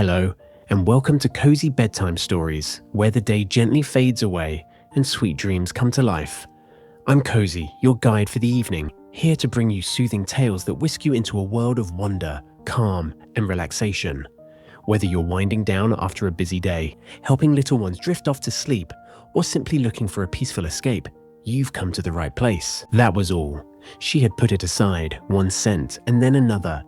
Hello, and welcome to Cozy Bedtime Stories, where the day gently fades away and sweet dreams come to life. I'm Cozy, your guide for the evening, here to bring you soothing tales that whisk you into a world of wonder, calm, and relaxation. Whether you're winding down after a busy day, helping little ones drift off to sleep, or simply looking for a peaceful escape, you've come to the right place. That was all. She had put it aside, 1 cent, and then another,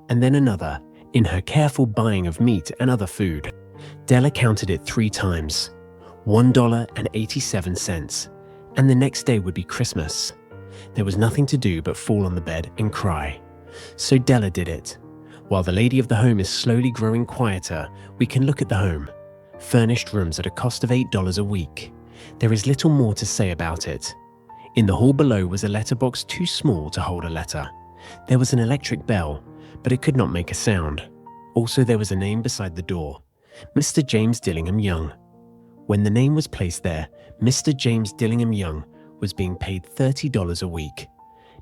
in her careful buying of meat and other food. Della counted it 3 times, $1.87, and the next day would be Christmas. There was nothing to do but fall on the bed and cry. So Della did it. While the lady of the home is slowly growing quieter, we can look at the home. Furnished rooms at a cost of $8 a week. There is little more to say about it. In the hall below was a letterbox too small to hold a letter. There was an electric bell, but it could not make a sound. Also, there was a name beside the door, Mr. James Dillingham Young. When the name was placed there, Mr. James Dillingham Young was being paid $30 a week.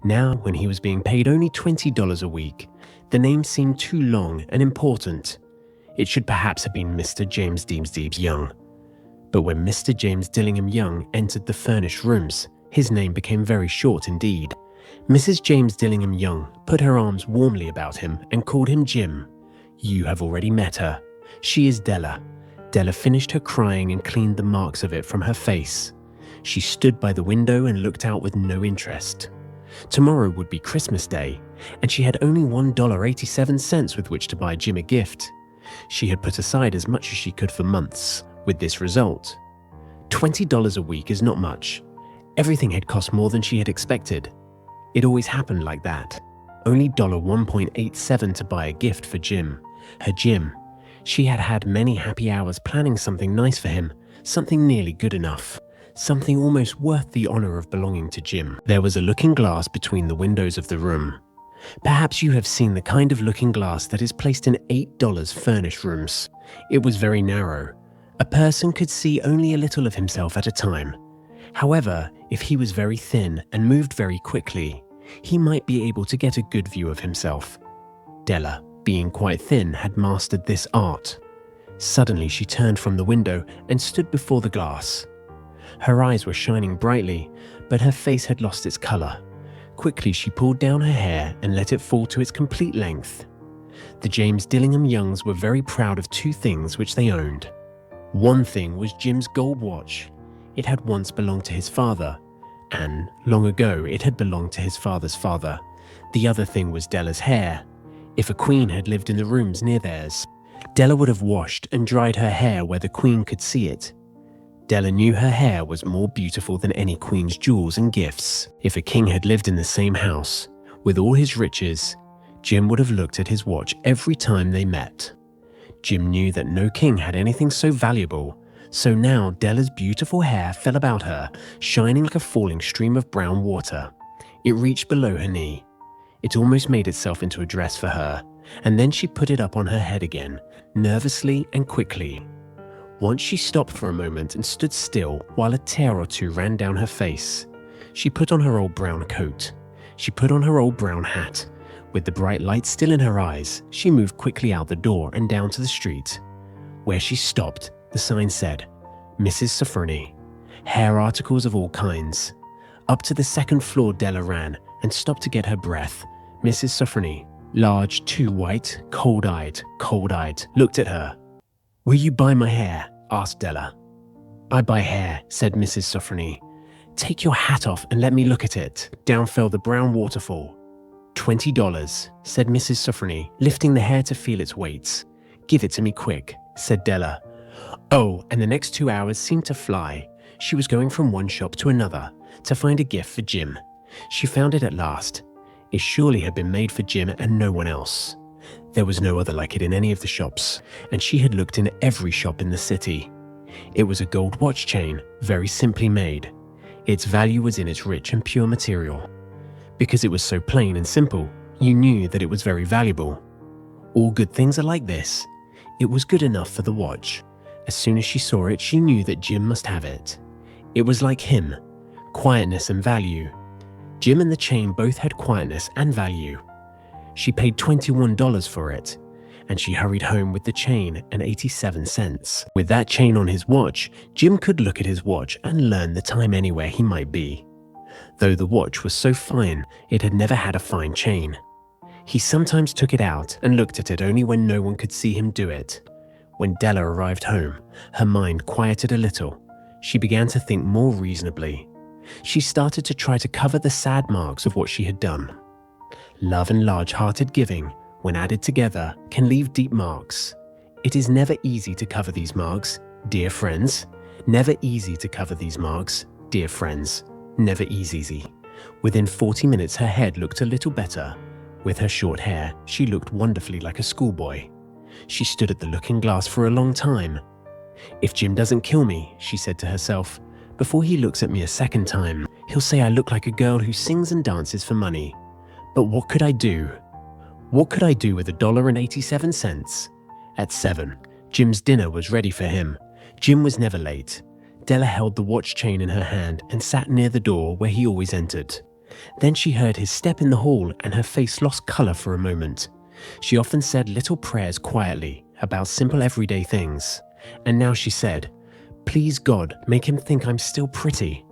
Now, when he was being paid only $20 a week, the name seemed too long and important. It should perhaps have been Mr. James Deems Young. But when Mr. James Dillingham Young entered the furnished rooms, his name became very short indeed. Mrs. James Dillingham Young put her arms warmly about him and called him Jim. You have already met her. She is Della. Della finished her crying and cleaned the marks of it from her face. She stood by the window and looked out with no interest. Tomorrow would be Christmas Day, and she had only $1.87 with which to buy Jim a gift. She had put aside as much as she could for months, with this result. $20 a week is not much. Everything had cost more than she had expected. It always happened like that. Only $1.87 to buy a gift for Jim. Her Jim. She had had many happy hours planning something nice for him, something nearly good enough, something almost worth the honor of belonging to Jim. There was a looking glass between the windows of the room. Perhaps you have seen the kind of looking glass that is placed in $8 furnished rooms. It was very narrow. A person could see only a little of himself at a time. However, if he was very thin and moved very quickly, he might be able to get a good view of himself. Della, being quite thin, had mastered this art. Suddenly she turned from the window and stood before the glass. Her eyes were shining brightly, but her face had lost its color. Quickly she pulled down her hair and let it fall to its complete length. The James Dillingham Youngs were very proud of 2 things which they owned. One thing was Jim's gold watch. It had once belonged to his father, and long ago it had belonged to his father's father. The other thing was Della's hair. If a queen had lived in the rooms near theirs, Della would have washed and dried her hair where the queen could see it. Della knew her hair was more beautiful than any queen's jewels and gifts. If a king had lived in the same house, with all his riches, Jim would have looked at his watch every time they met. Jim knew that no king had anything so valuable, so now Della's beautiful hair fell about her, shining like a falling stream of brown water. It reached below her knee. It almost made itself into a dress for her, and then she put it up on her head again, nervously and quickly. Once she stopped for a moment and stood still while a tear or two ran down her face. She put on her old brown coat. She put on her old brown hat. With the bright light still in her eyes, she moved quickly out the door and down to the street. Where she stopped, the sign said, Mrs. Sofronie, hair articles of all kinds. Up to the 2nd floor Della ran and stopped to get her breath. Mrs. Sofronie, large, too white, cold-eyed, looked at her. Will you buy my hair? Asked Della. I buy hair, said Mrs. Sofronie. Take your hat off and let me look at it. Down fell the brown waterfall. $20, said Mrs. Sofronie, lifting the hair to feel its weight. Give it to me quick, said Della. Oh, and the next 2 hours seemed to fly. She was going from one shop to another to find a gift for Jim. She found it at last. It surely had been made for Jim and no one else. There was no other like it in any of the shops, and she had looked in every shop in the city. It was a gold watch chain, very simply made. Its value was in its rich and pure material. Because it was so plain and simple, you knew that it was very valuable. All good things are like this. It was good enough for the watch. As soon as she saw it, she knew that Jim must have it. It was like him, quietness and value. Jim and the chain both had quietness and value. She paid $21 for it, and she hurried home with the chain and 87 cents. With that chain on his watch, Jim could look at his watch and learn the time anywhere he might be. Though the watch was so fine, it had never had a fine chain. He sometimes took it out and looked at it only when no one could see him do it. When Della arrived home, her mind quieted a little. She began to think more reasonably. She started to try to cover the sad marks of what she had done. Love and large-hearted giving, when added together, can leave deep marks. It is never easy to cover these marks, dear friends. Never easy to cover these marks, dear friends. Never easy. Within 40 minutes, her head looked a little better. With her short hair, she looked wonderfully like a schoolboy. She stood at the looking glass for a long time. If Jim doesn't kill me, she said to herself, before he looks at me a second time, he'll say I look like a girl who sings and dances for money. But what could I do? What could I do with $1.87? At 7, Jim's dinner was ready for him. Jim was never late. Della held the watch chain in her hand and sat near the door where he always entered. Then she heard his step in the hall and her face lost color for a moment. She often said little prayers quietly about simple everyday things. And now she said, "Please God, make him think I'm still pretty."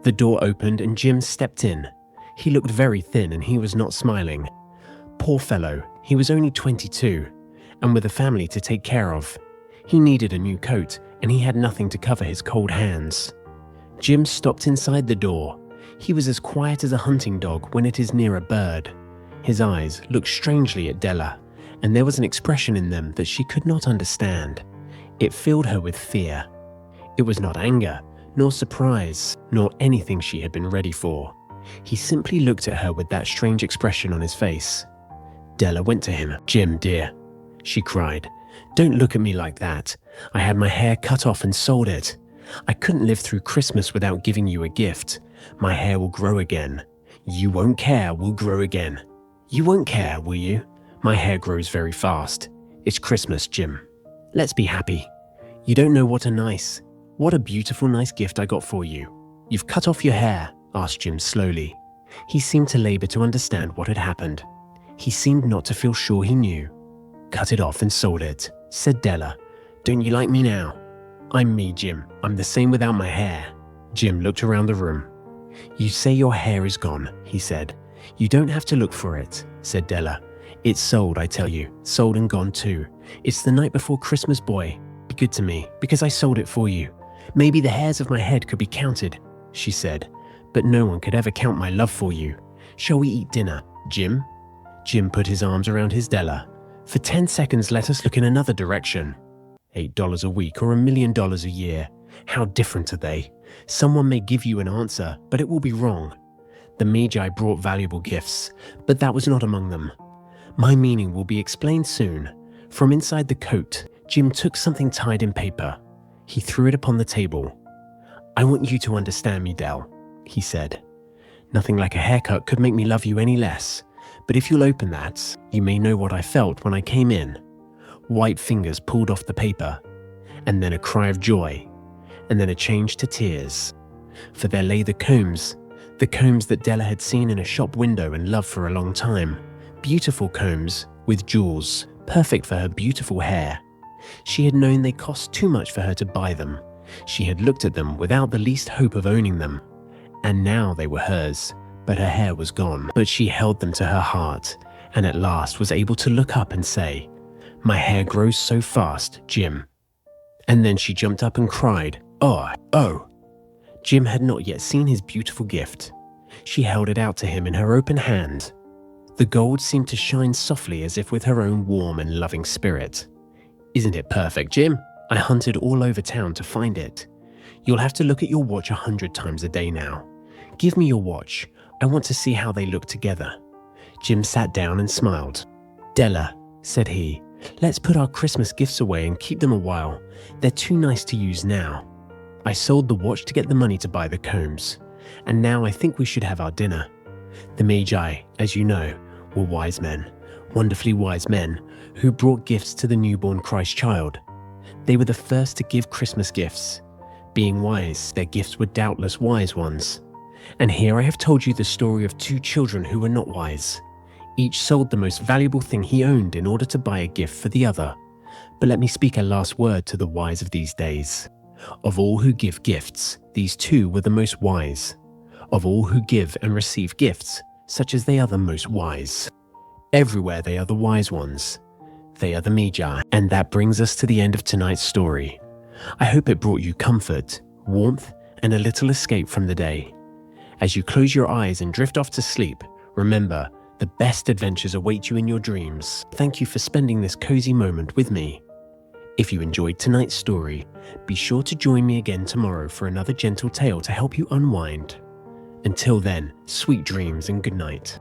The door opened and Jim stepped in. He looked very thin and he was not smiling. Poor fellow, he was only 22, and with a family to take care of. He needed a new coat and he had nothing to cover his cold hands. Jim stopped inside the door. He was as quiet as a hunting dog when it is near a bird. His eyes looked strangely at Della, and there was an expression in them that she could not understand. It filled her with fear. It was not anger, nor surprise, nor anything she had been ready for. He simply looked at her with that strange expression on his face. Della went to him. "Jim, dear," she cried, "don't look at me like that. I had my hair cut off and sold it. I couldn't live through Christmas without giving you a gift. My hair will grow again. You won't care, will grow again. You won't care, will you? My hair grows very fast. It's Christmas, Jim. Let's be happy. You don't know what a beautiful nice gift I got for you." "You've cut off your hair?" asked Jim slowly. He seemed to labor to understand what had happened. He seemed not to feel sure he knew. "Cut it off and sold it," said Della. "Don't you like me now?" "I'm me, Jim. I'm the same without my hair." Jim looked around the room. "You say your hair is gone," he said. "You don't have to look for it," said Della. "It's sold, I tell you. Sold and gone too. It's the night before Christmas, boy. Be good to me, because I sold it for you. Maybe the hairs of my head could be counted," she said. "But no one could ever count my love for you. Shall we eat dinner, Jim?" Jim put his arms around his Della. "For 10 seconds, let us look in another direction. $8 a week or $1 million a year. How different are they? Someone may give you an answer, but it will be wrong. The Magi brought valuable gifts, but that was not among them. My meaning will be explained soon." From inside the coat, Jim took something tied in paper. He threw it upon the table. "I want you to understand me, Dell," he said. "Nothing like a haircut could make me love you any less, but if you'll open that, you may know what I felt when I came in." White fingers pulled off the paper, and then a cry of joy, and then a change to tears. For there lay the combs that Della had seen in a shop window and loved for a long time. Beautiful combs with jewels, perfect for her beautiful hair. She had known they cost too much for her to buy them. She had looked at them without the least hope of owning them. And now they were hers, but her hair was gone. But she held them to her heart, and at last was able to look up and say, "My hair grows so fast, Jim." And then she jumped up and cried, Oh. Jim had not yet seen his beautiful gift. She held it out to him in her open hand. The gold seemed to shine softly as if with her own warm and loving spirit. "Isn't it perfect, Jim? I hunted all over town to find it. You'll have to look at your watch 100 times a day now. Give me your watch. I want to see how they look together." Jim sat down and smiled. "Della," said he, "let's put our Christmas gifts away and keep them a while. They're too nice to use now. I sold the watch to get the money to buy the combs, and now I think we should have our dinner. The Magi, as you know, were wise men, wonderfully wise men, who brought gifts to the newborn Christ child. They were the first to give Christmas gifts. Being wise, their gifts were doubtless wise ones. And here I have told you the story of 2 children who were not wise. Each sold the most valuable thing he owned in order to buy a gift for the other. But let me speak a last word to the wise of these days. Of all who give gifts, these two were the most wise. Of all who give and receive gifts, such as they are the most wise. Everywhere they are the wise ones. They are the Magi. And that brings us to the end of tonight's story. I hope it brought you comfort, warmth, and a little escape from the day. As you close your eyes and drift off to sleep, remember, the best adventures await you in your dreams. Thank you for spending this cozy moment with me. If you enjoyed tonight's story, be sure to join me again tomorrow for another gentle tale to help you unwind. Until then, sweet dreams and good night.